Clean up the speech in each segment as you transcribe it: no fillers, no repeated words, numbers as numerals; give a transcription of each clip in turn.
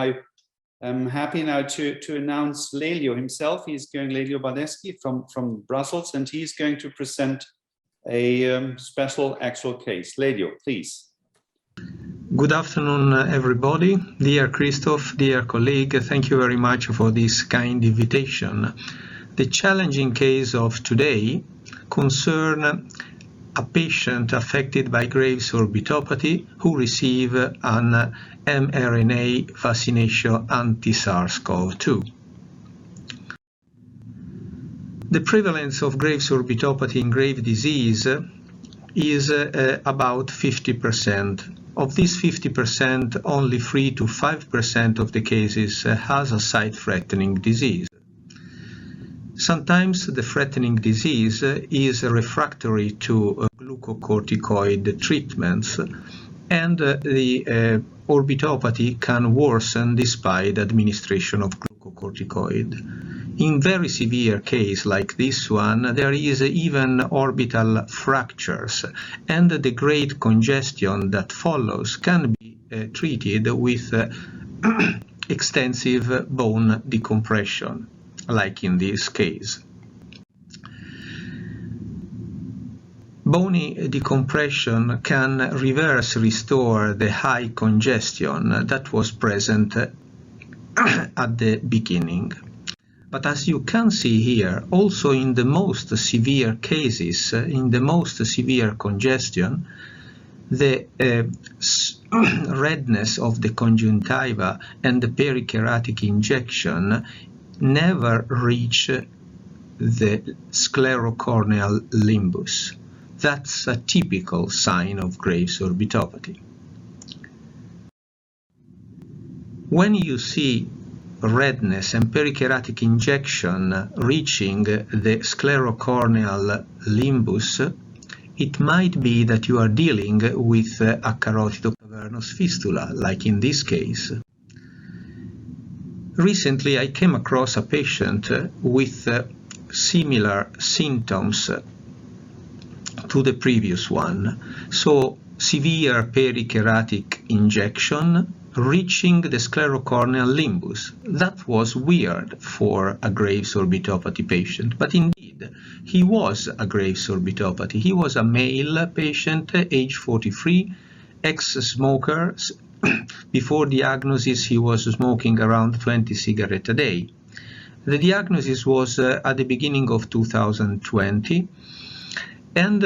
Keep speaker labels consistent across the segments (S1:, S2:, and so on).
S1: I am happy now to announce Lelio himself. Lelio Baldeschi from Brussels, and he's going to present a special actual case. Lelio, please.
S2: Good afternoon, everybody. Dear Christoph, dear colleague, thank you very much for this kind invitation. The challenging case of today concerns a patient affected by Graves' orbitopathy who received an mRNA vaccination anti-SARS-CoV-2. The prevalence of Graves' orbitopathy in Graves' disease is about 50%. Of this 50%, only 3 to 5% of the cases has a sight-threatening disease. Sometimes the threatening disease is refractory to glucocorticoid treatments, and the orbitopathy can worsen despite administration of glucocorticoid. In very severe case like this one, there is even orbital fractures, and the great congestion that follows can be treated with extensive bone decompression, like in this case. Bony decompression can restore the high congestion that was present at the beginning. But as you can see here, also in the most severe cases, in the most severe congestion, the redness of the conjunctiva and the perikeratic injection never reach the sclerocorneal limbus. That's a typical sign of Graves' orbitopathy. When you see redness and perikeratic injection reaching the sclerocorneal limbus, it might be that you are dealing with a carotidocavernous fistula, like in this case. Recently, I came across a patient with similar symptoms to the previous one. So, severe perikeratic injection reaching the sclerocorneal limbus. That was weird for a Graves' orbitopathy patient, but indeed, he was a Graves' orbitopathy. He was a male patient, age 43, ex-smoker. Before diagnosis, he was smoking around 20 cigarettes a day. The diagnosis was at the beginning of 2020, and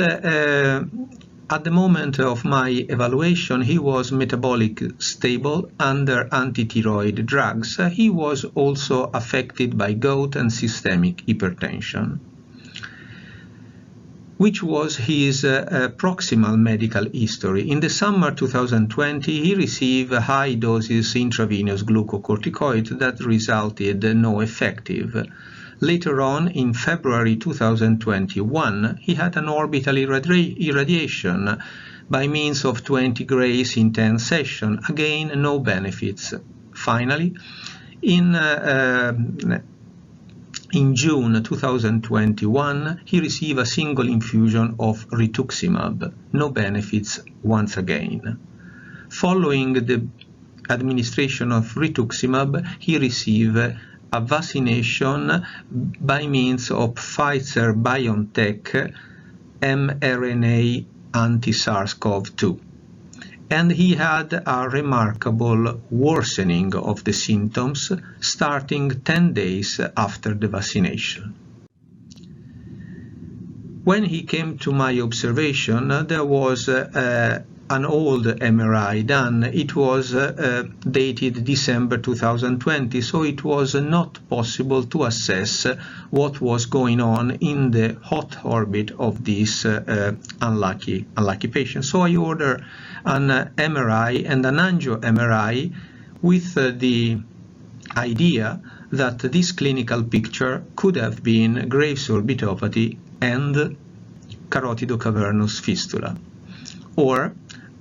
S2: at the moment of my evaluation, he was metabolic stable under antithyroid drugs. He was also affected by gout and systemic hypertension. Which was his proximal medical history. In the summer 2020, he received high doses intravenous glucocorticoid that resulted no effective. Later on, in February 2021, he had an orbital irradiation by means of 20 grays in 10 sessions. Again, no benefits. Finally, in June 2021, he received a single infusion of rituximab. No benefits once again. Following the administration of rituximab, he received a vaccination by means of Pfizer-BioNTech mRNA anti-SARS-CoV-2. And he had a remarkable worsening of the symptoms starting 10 days after the vaccination. When he came to my observation, there was an old MRI done. It was dated December 2020, so it was not possible to assess what was going on in the hot orbit of this unlucky patient. So I ordered an MRI and an angio-MRI with the idea that this clinical picture could have been Graves' orbitopathy and carotidocavernous fistula, or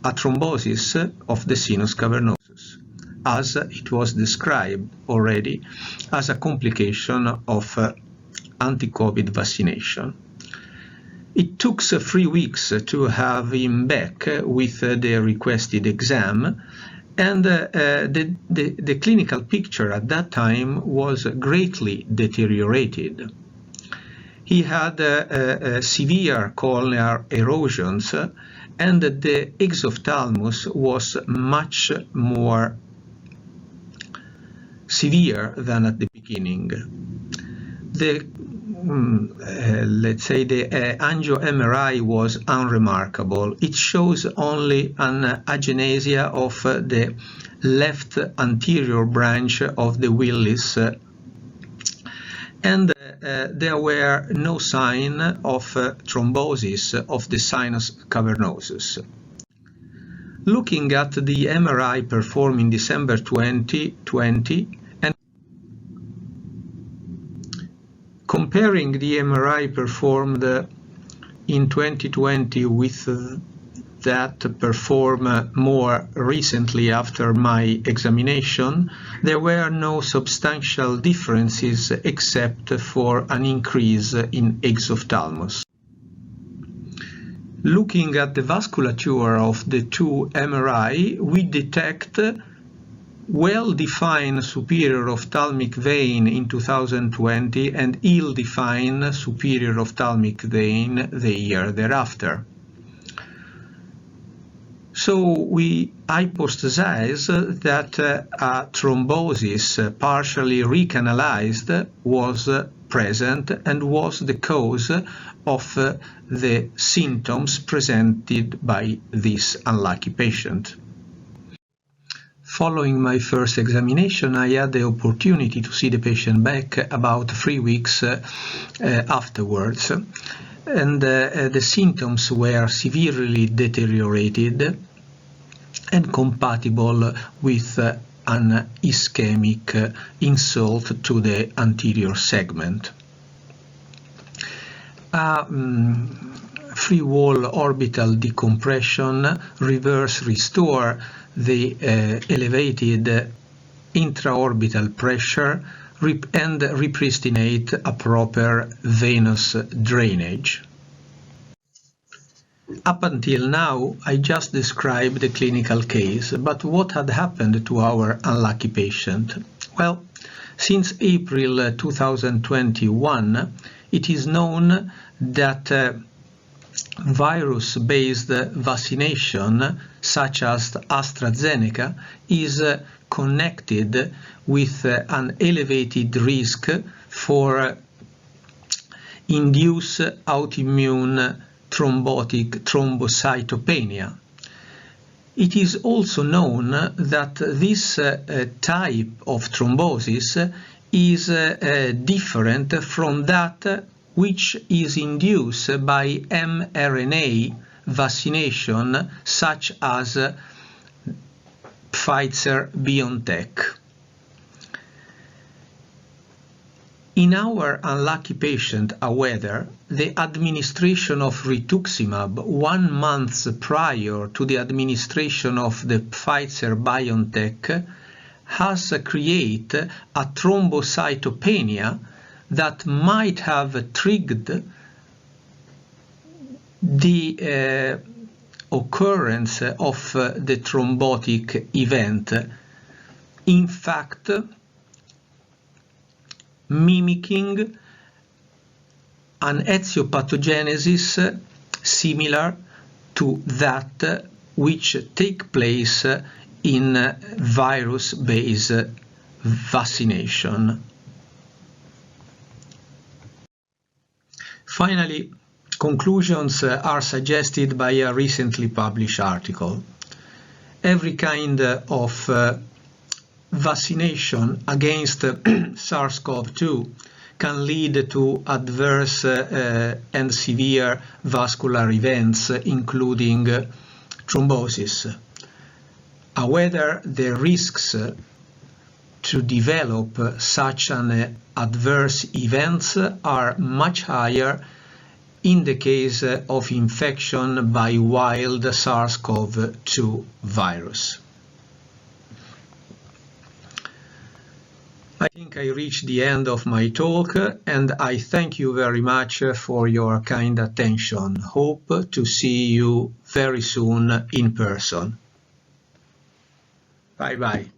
S2: a thrombosis of the sinus cavernosus, as it was described already as a complication of anti-COVID vaccination. It took 3 weeks to have him back with the requested exam, And the clinical picture at that time was greatly deteriorated. He had severe corneal erosions, and the exophthalmos was much more severe than at the beginning. Let's say the angio-MRI was unremarkable. It shows only an agenesia of the left anterior branch of the Willis, and there were no sign of thrombosis of the sinus cavernosus. Looking at the MRI performed in December 2020 and comparing the MRI performed in 2020 with that performed more recently after my examination, there were no substantial differences except for an increase in exophthalmos. Looking at the vasculature of the two MRI, we detect well-defined superior ophthalmic vein in 2020 and ill-defined superior ophthalmic vein the year thereafter. So we hypothesize that a thrombosis partially recanalized was present and was the cause of the symptoms presented by this unlucky patient. Following my first examination, I had the opportunity to see the patient back about 3 weeks afterwards, and the symptoms were severely deteriorated and compatible with an ischemic insult to the anterior segment. Free wall orbital decompression reverse restore the elevated intraorbital pressure and repristinate a proper venous drainage. Up until now, I just described the clinical case, but what had happened to our unlucky patient? Well, since April 2021, it is known that virus-based vaccination, such as AstraZeneca, is connected with an elevated risk for induced autoimmune thrombotic thrombocytopenia. It is also known that this type of thrombosis is different from that which is induced by mRNA vaccination, such as Pfizer-BioNTech. In our unlucky patient, however, the administration of rituximab 1 month prior to the administration of the Pfizer-BioNTech has created a thrombocytopenia that might have triggered the occurrence of the thrombotic event, in fact mimicking an etiopathogenesis similar to that which takes place in virus-based vaccination. Finally, conclusions are suggested by a recently published article. Every kind of vaccination against SARS-CoV-2 can lead to adverse and severe vascular events, including thrombosis. However, the risks to develop such an adverse events are much higher in the case of infection by wild SARS-CoV-2 virus. I think I reached the end of my talk, and I thank you very much for your kind attention. Hope to see you very soon in person. Bye-bye.